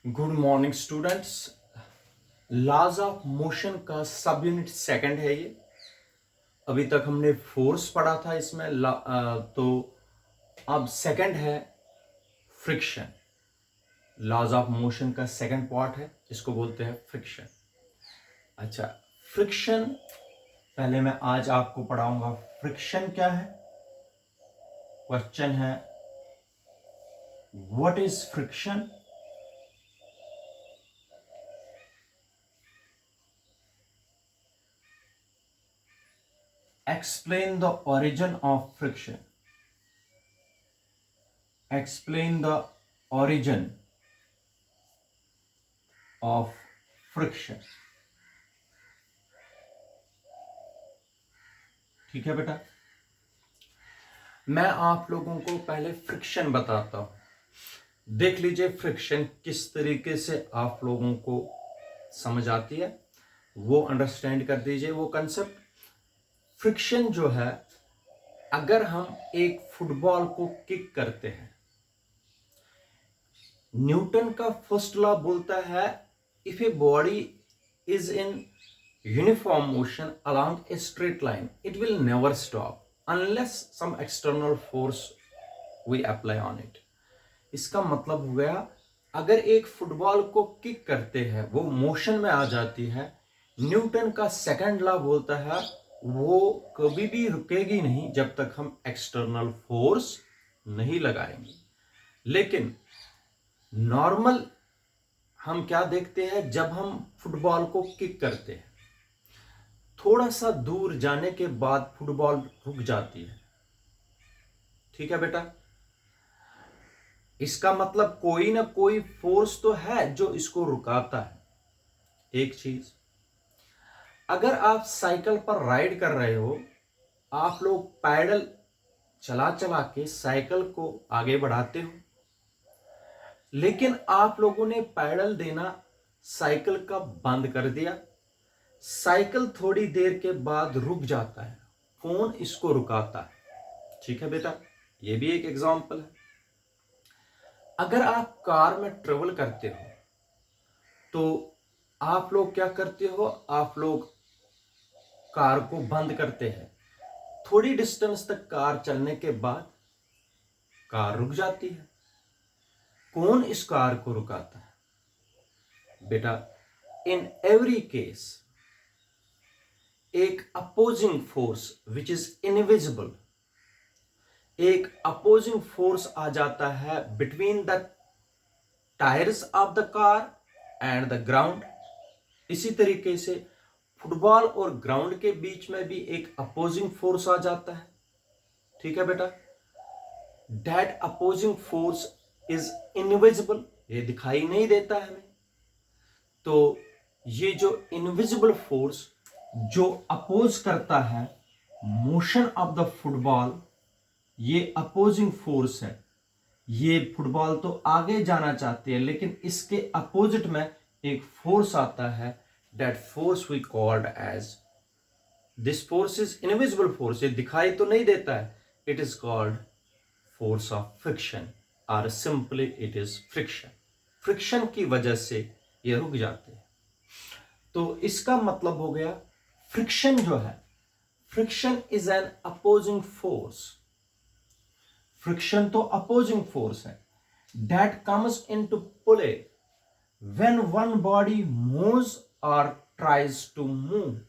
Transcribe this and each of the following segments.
Good morning students. Laws of motion का सब unit second है ये। अभी तक हमने फोर्स पढ़ा था इसमें तो अब सेकंड है फ्रिक्शन। लॉज ऑफ मोशन का सेकंड पार्ट है, इसको बोलते हैं फ्रिक्शन। अच्छा, फ्रिक्शन पहले मैं आज आपको पढ़ाऊंगा। फ्रिक्शन क्या है? क्वेश्चन है what is friction. Explain the origin of friction. Explain the origin of friction. ठीक है बेटा, मैं आप लोगों को पहले फ्रिक्शन बताता हूं। देख लीजिए फ्रिक्शन किस तरीके से आप लोगों को समझ आती है, वो अंडरस्टैंड कर दीजिए वो कंसेप्ट। फ्रिक्शन जो है, अगर हम एक फुटबॉल को किक करते हैं, न्यूटन का फर्स्ट लॉ बोलता है if a body is in uniform motion along a straight line it will never stop unless some external force we apply on it. इसका मतलब हो गया, अगर एक फुटबॉल को किक करते हैं वो मोशन में आ जाती है, न्यूटन का सेकंड लॉ बोलता है वो कभी भी रुकेगी नहीं जब तक हम एक्सटर्नल फोर्स नहीं लगाएंगे। लेकिन नॉर्मल हम क्या देखते हैं, जब हम फुटबॉल को किक करते हैं थोड़ा सा दूर जाने के बाद फुटबॉल रुक जाती है। ठीक है बेटा, इसका मतलब कोई ना कोई फोर्स तो है जो इसको रुकाता है। एक चीज, अगर आप साइकिल पर राइड कर रहे हो, आप लोग पैडल चला चला के साइकिल को आगे बढ़ाते हो, लेकिन आप लोगों ने पैडल देना साइकिल का बंद कर दिया, साइकिल थोड़ी देर के बाद रुक जाता है। कौन इसको रुकाता है? ठीक है बेटा, ये भी एक एग्जांपल है। अगर आप कार में ट्रेवल करते हो तो आप लोग क्या करते हो, आप लोग कार को बंद करते हैं, थोड़ी डिस्टेंस तक कार चलने के बाद कार रुक जाती है। कौन इस कार को रुकाता है? बेटा, इन एवरी केस एक opposing force which is invisible, एक अपोजिंग फोर्स आ जाता है between the tyres of the car and the ground. इसी तरीके से फुटबॉल और ग्राउंड के बीच में भी एक अपोजिंग फोर्स आ जाता है। ठीक है बेटा, that opposing force is invisible, ये दिखाई नहीं देता है हमें। तो ये जो इनविजिबल फोर्स जो अपोज करता है मोशन ऑफ द फुटबॉल, ये अपोजिंग फोर्स है। ये फुटबॉल तो आगे जाना चाहती है, लेकिन इसके अपोजिट में एक फोर्स आता है, that force we called as, this force is invisible force, ये दिखाई तो नहीं देता है, it is called force of friction और simply it is friction. Friction की वजह से ये रुक जाते हैं। तो इसका मतलब हो गया फ्रिक्शन जो है, friction is an opposing force. Friction तो अपोजिंग फोर्स है that comes into play when one body moves और tries to move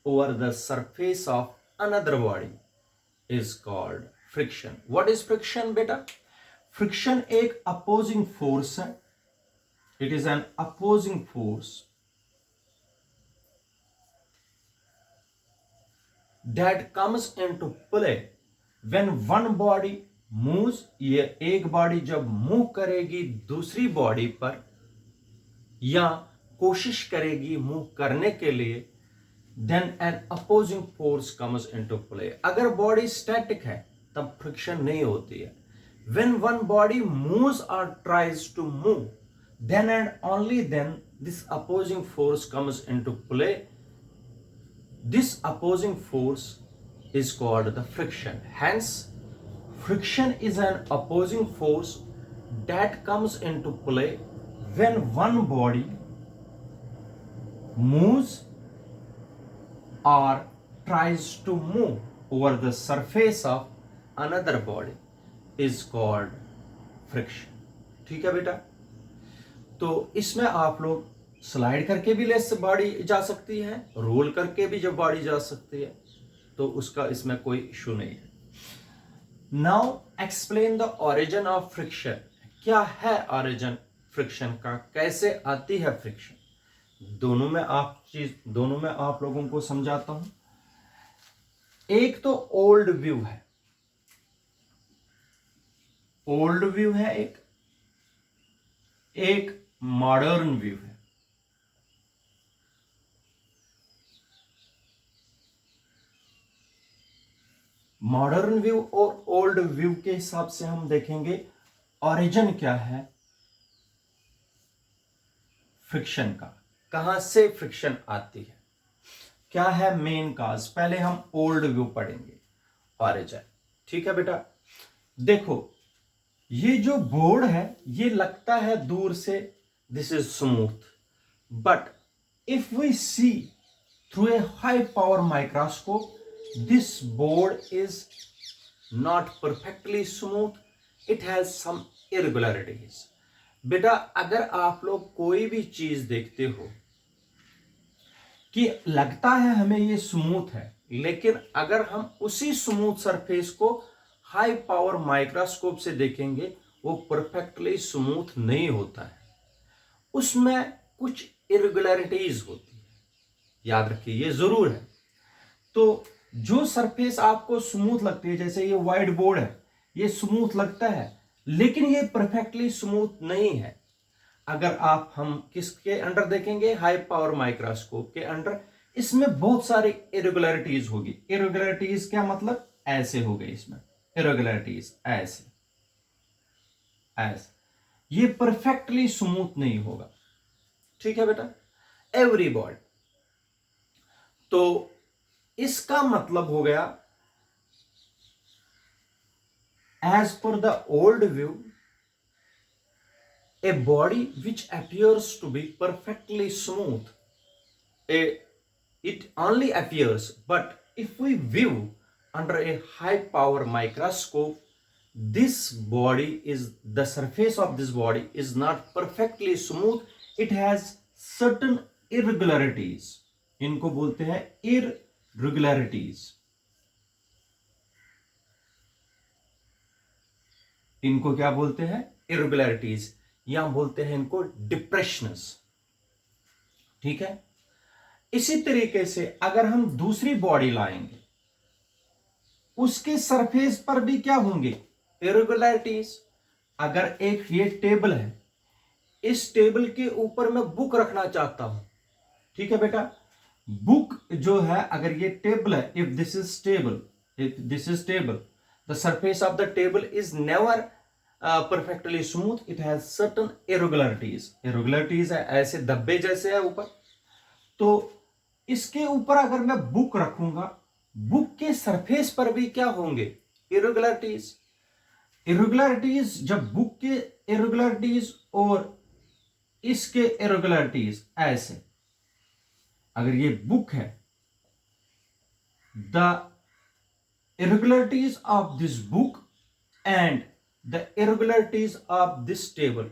over the surface of another body is called friction. What is friction बेटा? Friction एक opposing force है, it is an opposing force that comes into play when one body moves। ये एक body जब move करेगी दूसरी body पर या कोशिश करेगी मूव करने के लिए, then an opposing force comes into play। अगर बॉडी स्टैटिक है तब फ्रिक्शन नहीं होती है। when one body moves or tries to move, then and only then this opposing force comes into play। This opposing force is called the friction. Hence, friction is an opposing force that comes into play when one body moves or tries to move over the surface of another body is called friction. ठीक है बेटा, तो इसमें आप लोग slide करके भी ले बॉडी जा सकती है, रोल करके भी जब बॉडी जा सकती है, तो उसका इसमें कोई इशू नहीं है. Now explain the origin of friction. क्या है ओरिजिन फ्रिक्शन का, कैसे आती है फ्रिक्शन? दोनों में आप लोगों को समझाता हूं. एक तो ओल्ड व्यू है, एक मॉडर्न व्यू है. मॉडर्न व्यू और ओल्ड व्यू के हिसाब से हम देखेंगे ओरिजिन क्या है फ्रिक्शन का, कहां से फ्रिक्शन आती है, क्या है मेन काज. पहले हम ओल्ड व्यू पढ़ेंगे, ओरिजिन. ठीक है बेटा, देखो ये जो बोर्ड है ये लगता है दूर से this is smooth, but if we see through a high power microscope this board is not perfectly smooth, it has some irregularities. बेटा अगर आप लोग कोई भी चीज देखते हो कि लगता है हमें ये स्मूथ है, लेकिन अगर हम उसी स्मूथ सरफेस को हाई पावर माइक्रोस्कोप से देखेंगे वो परफेक्टली स्मूथ नहीं होता है, उसमें कुछ इरेगुलरिटीज होती है. याद रखिए ये जरूर है. तो जो सरफेस आपको स्मूथ लगती है, जैसे ये व्हाइट बोर्ड है, ये स्मूथ लगता है लेकिन ये परफेक्टली स्मूथ नहीं है. अगर हम किसके अंडर देखेंगे, हाई पावर माइक्रोस्कोप के अंडर, इसमें बहुत सारी इरेगुलरिटीज होगी. इरेगुलरिटीज क्या मतलब, ऐसे हो गई इसमें इरेगुलरिटीज, ऐसे ये परफेक्टली स्मूथ नहीं होगा. ठीक है बेटा, एवरी बॉडी. तो इसका मतलब हो गया as per the old view a body which appears to be perfectly smooth, it only appears, but if we view under a high power microscope, this body is, the surface of this body is not perfectly smooth, it has certain irregularities. इनको बोलते हैं irregularities. इनको क्या बोलते हैं, irregularities, या बोलते हैं इनको डिप्रेशंस. ठीक है, इसी तरीके से अगर हम दूसरी बॉडी लाएंगे, उसके सरफेस पर भी क्या होंगे, इरेगुलरिटीज. अगर एक ये टेबल है, इस टेबल के ऊपर मैं बुक रखना चाहता हूं. ठीक है बेटा, बुक जो है, अगर ये टेबल है, if this is table, the surface of the table is never perfectly smooth, it has certain irregularities है, ऐसे धब्बे जैसे है ऊपर. तो इसके ऊपर अगर मैं बुक रखूंगा, बुक के सरफेस पर भी क्या होंगे, इरेगुलरिटीज. जब बुक के इरेगुलरिटीज और इसके इरेगुलरिटीज ऐसे, अगर ये बुक है, the irregularities of this book and the irregularities of this table,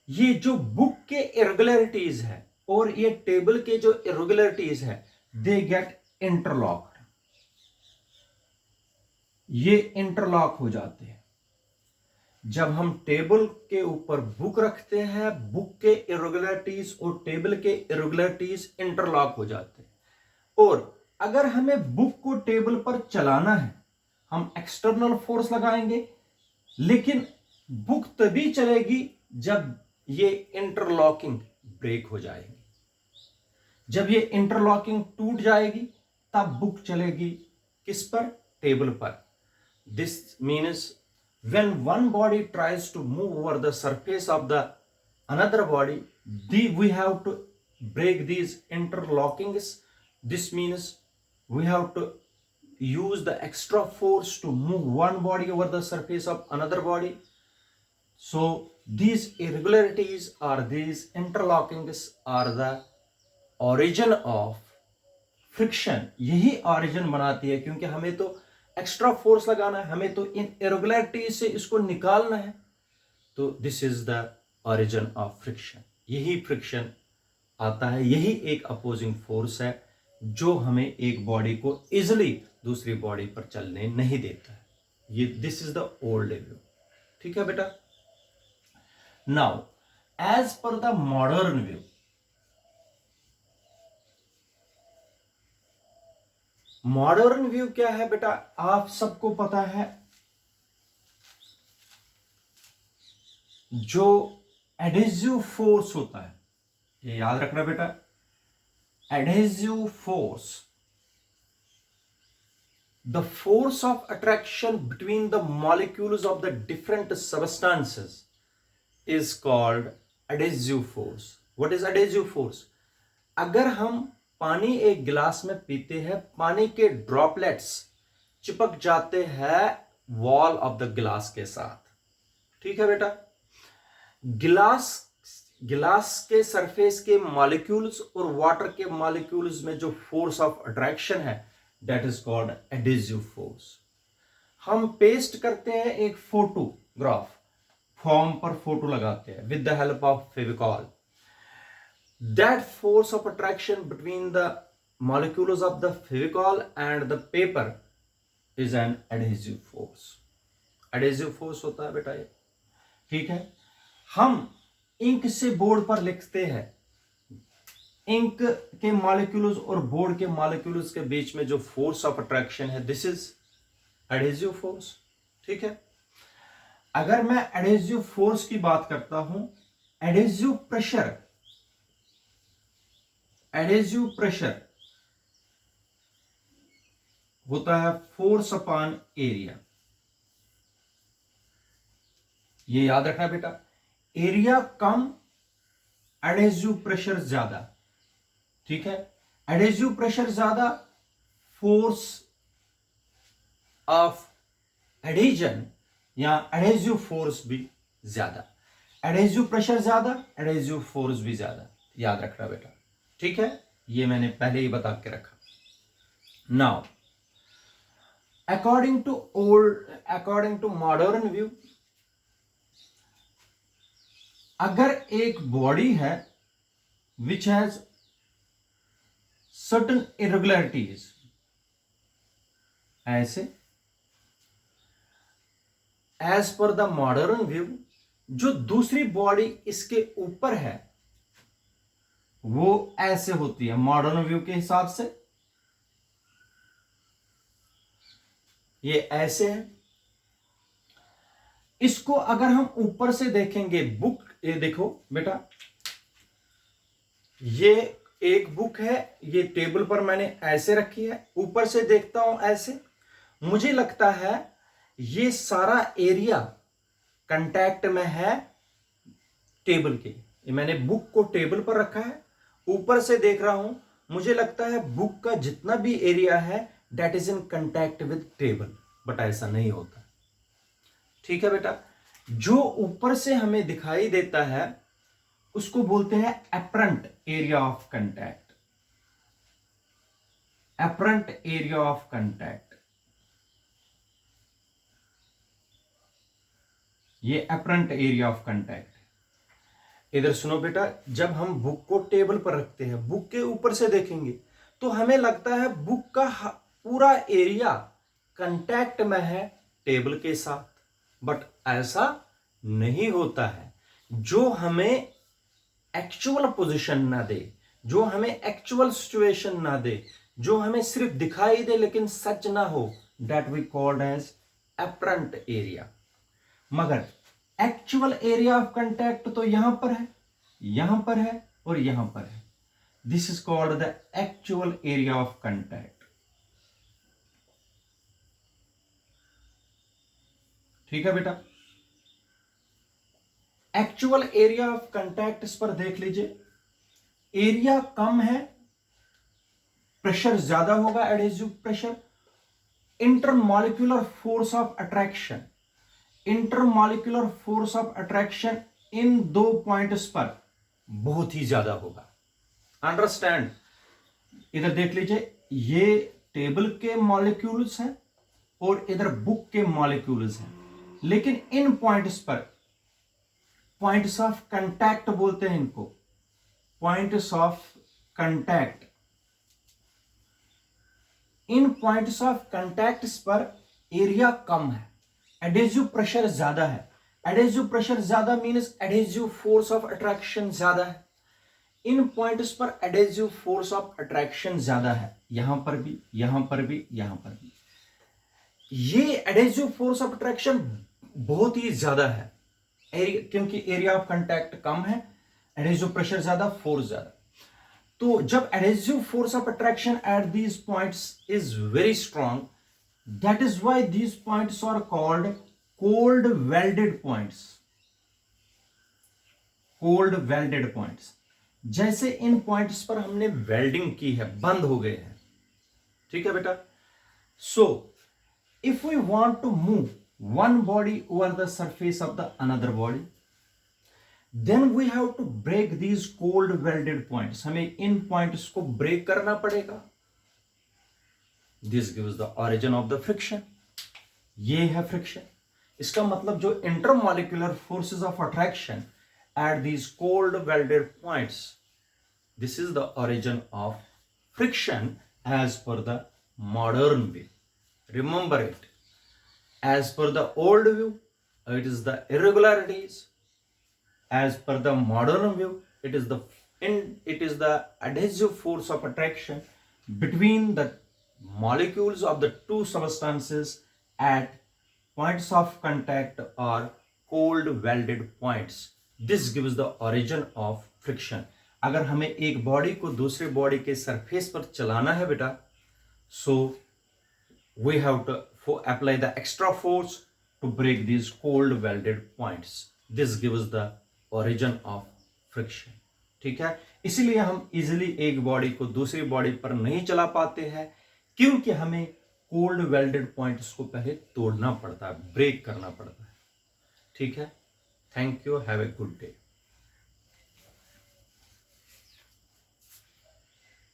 ये जो बुक के irregularities है और ये टेबल के जो irregularities है, they get interlocked, ये इंटरलॉक हो जाते हैं. जब हम टेबल के ऊपर बुक रखते हैं, बुक के इरेगुलरिटीज और टेबल के इरेगुलरिटीज इंटरलॉक हो जाते हैं. और अगर हमें बुक को टेबल पर चलाना है, हम एक्सटर्नल फोर्स लगाएंगे, लेकिन बुक तभी चलेगी जब ये इंटरलॉकिंग ब्रेक हो जाएगी. जब ये इंटरलॉकिंग टूट जाएगी तब बुक चलेगी किस पर, टेबल पर. This means when one body tries to move over the surface of the another body, we have to break these interlockings. This means we have to use the extra force to move one body over the surface of another body. So these irregularities or these interlockings are the origin of friction, यही origin बनाती है, क्योंकि हमें तो extra force लगाना है, हमें तो इन इरेगुलरिटी से इसको निकालना है, तो this is the origin of friction. यही फ्रिक्शन आता है, यही एक अपोजिंग फोर्स है जो हमें एक बॉडी को इजिली दूसरी बॉडी पर चलने नहीं देता है। ये this is the old view. ठीक है बेटा। Now as per the modern view, modern view क्या है बेटा, आप सबको पता है, जो एडहेसिव फोर्स होता है, ये याद रखना बेटा, adhesive force, the force of attraction between the molecules of the different substances is called adhesive force. What is adhesive force? अगर हम पानी एक गिलास में पीते हैं, पानी के ड्रॉपलेट्स चिपक जाते हैं वॉल ऑफ द गिलास के साथ। ठीक है बेटा। गिलास के सरफेस के मॉलिक्यूल्स और वाटर के मॉलिक्यूल्स में जो फोर्स ऑफ अट्रैक्शन है, that is called adhesive force. हम पेस्ट करते हैं एक फोटोग्राफ, फॉर्म पर फोटो लगाते हैं with the help of Fevicol. That force of attraction between the molecules of the fevicol and the paper is an adhesive force. Adhesive force होता है बेटा ये। ठीक है। हम इंक से बोर्ड पर लिखते हैं, इंक के मॉलिक्यूल्स और बोर्ड के मॉलिक्यूल्स के बीच में जो फोर्स ऑफ अट्रैक्शन है, दिस इज एडहेसिव फोर्स। ठीक है। अगर मैं एडहेसिव फोर्स की बात करता हूं, एडहेसिव प्रेशर, एडहेसिव प्रेशर होता है फोर्स अपॉन एरिया। ये याद रखना बेटा, एरिया कम, एडहेसिव प्रेशर ज्यादा। ठीक है। एडहेसिव प्रेशर ज्यादा, फोर्स ऑफ एडहेजन या एडहेसिव फोर्स भी ज्यादा। एडहेसिव प्रेशर ज्यादा, एडहेसिव फोर्स भी ज्यादा, याद रखना बेटा। ठीक है। ये मैंने पहले ही बता के रखा। Now according to modern view, अगर एक बॉडी है विच हैज सर्टन इरेगुलरिटीज, ऐसे as per the modern view, जो दूसरी बॉडी इसके ऊपर है वो ऐसे होती है मॉडर्न व्यू के हिसाब से। ये ऐसे है। इसको अगर हम ऊपर से देखेंगे, बुक, ये देखो बेटा, ये एक बुक है, ये टेबल पर मैंने ऐसे रखी है, ऊपर से देखता हूं ऐसे, मुझे लगता है ये सारा एरिया कांटेक्ट में है टेबल के। ये मैंने बुक को टेबल पर रखा है, ऊपर से देख रहा हूं, मुझे लगता है बुक का जितना भी एरिया है that is in contact with table, but ऐसा नहीं होता। ठीक है बेटा। जो ऊपर से हमें दिखाई देता है उसको बोलते हैं apparent area of contact. Apparent area of contact, ये एपरेंट एरिया ऑफ कांटेक्ट। इधर सुनो बेटा, जब हम बुक को टेबल पर रखते हैं, बुक के ऊपर से देखेंगे तो हमें लगता है बुक का पूरा एरिया कांटेक्ट में है टेबल के साथ, बट ऐसा नहीं होता है। जो हमें एक्चुअल पोजीशन ना दे, जो हमें एक्चुअल सिचुएशन ना दे, जो हमें सिर्फ दिखाई दे लेकिन सच ना हो, that we called as apparent area. मगर एक्चुअल एरिया ऑफ कांटेक्ट तो यहां पर है, यहां पर है और यहां पर है। This is called the actual area of contact. ठीक है बेटा। एक्चुअल एरिया ऑफ कांटेक्ट इस पर देख लीजिए, एरिया कम है, प्रेशर ज्यादा होगा, adhesive pressure. Intermolecular force of attraction, intermolecular force of attraction in 2 points पर बहुत ही ज्यादा होगा। अंडरस्टैंड, इधर देख लीजिए, ये टेबल के मॉलिक्यूल्स हैं और इधर बुक के मॉलिक्यूल्स हैं, लेकिन इन पॉइंट्स पर पॉइंट्स ऑफ कांटेक्ट बोलते हैं इनको, points of contact, in points of contacts पर एरिया कम है, एडेसिव प्रेशर ज्यादा है। एडेसिव प्रेशर ज्यादा means adhesive force of attraction ज्यादा है। इन पॉइंट्स पर एडेसिव फोर्स ऑफ अट्रैक्शन ज्यादा है, यहां पर भी, यहां पर भी, यहां पर भी। ये एडेसिव फोर्स ऑफ अट्रैक्शन बहुत ही ज्यादा है, क्योंकि एरिया ऑफ कांटेक्ट कम है, एडेसिव प्रेशर ज्यादा, फोर्स ज्यादा। तो जब adhesive force of attraction at these points is very strong, that is why these points are called cold welded points. Cold welded points, जैसे इन पॉइंट्स पर हमने वेल्डिंग की है, बंद हो गए हैं। ठीक है बेटा। सो if we want to move one body over the surface of the another body, then we have to break these cold welded points. हमें इन points को break करना पड़ेगा। This gives the origin of the friction. ये है friction। इसका मतलब जो intermolecular forces of attraction at these cold welded points, this is the origin of friction as per the modern way. Remember it. As per the old view, it is the irregularities. As per the modern view, it is the adhesive force of attraction between the molecules of the two substances at points of contact or cold welded points. This gives the origin of friction. अगर हमें एक body को दूसरे body के surface पर चलाना है बेटा, so we have to apply the extra force to break these cold welded points. This gives the origin of friction. ठीक है, इसलिए हम इजीली एक बॉडी को दूसरी बॉडी पर नहीं चला पाते हैं, क्योंकि हमें कोल्ड वेल्डेड पॉइंट्स को पहले तोड़ना पड़ता है, ब्रेक करना पड़ता है। ठीक है, thank you, have a good day.